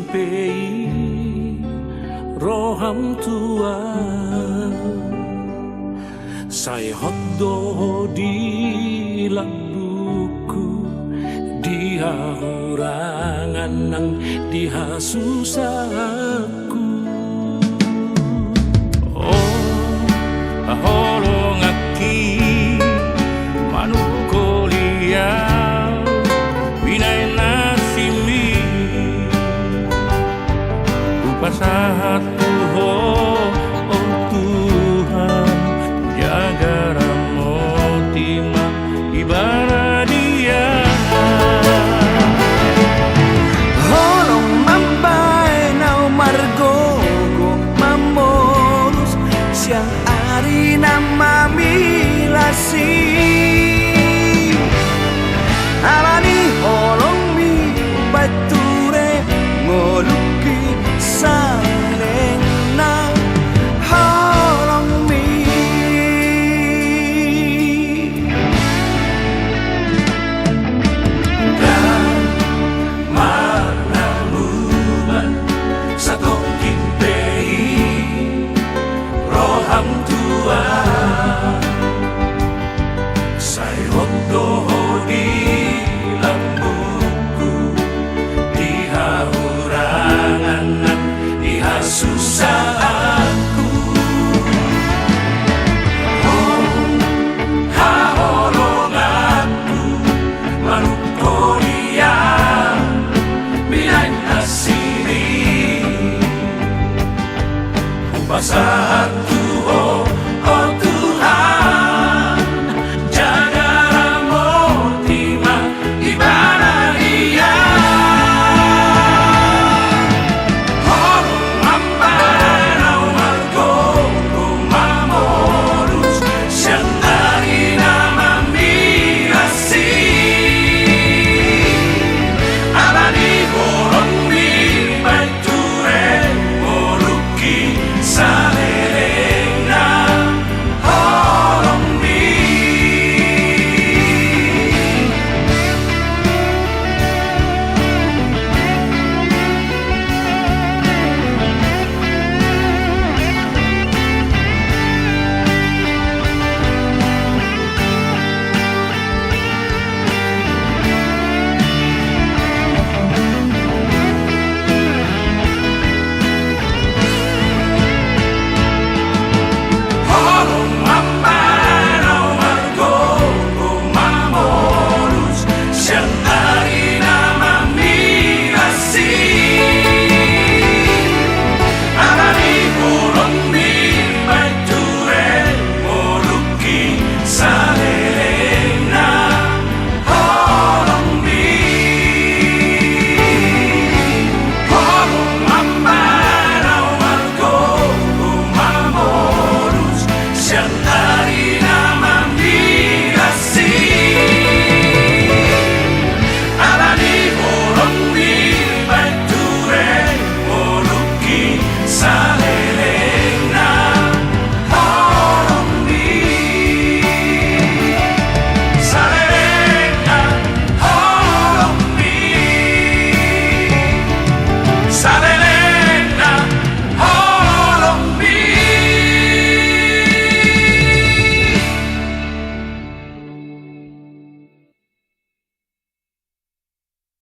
kimpei roham tua saya hoddo di lambuku dia hurangan nang dia susahku holong aki manuk kolia binay nasimi upasahat tuho oh Tuhan jaga ramotima ibarat dia holong mambay na umargogo mamorus siyang ari na mamilasi alani holong mi bature ngoluki saneng na holong mi dan mana luban satu kimpei roham tua saya hoddo di lambuku dia hurangan dia susahku holong aku manuk kolia binay nasiri upasahat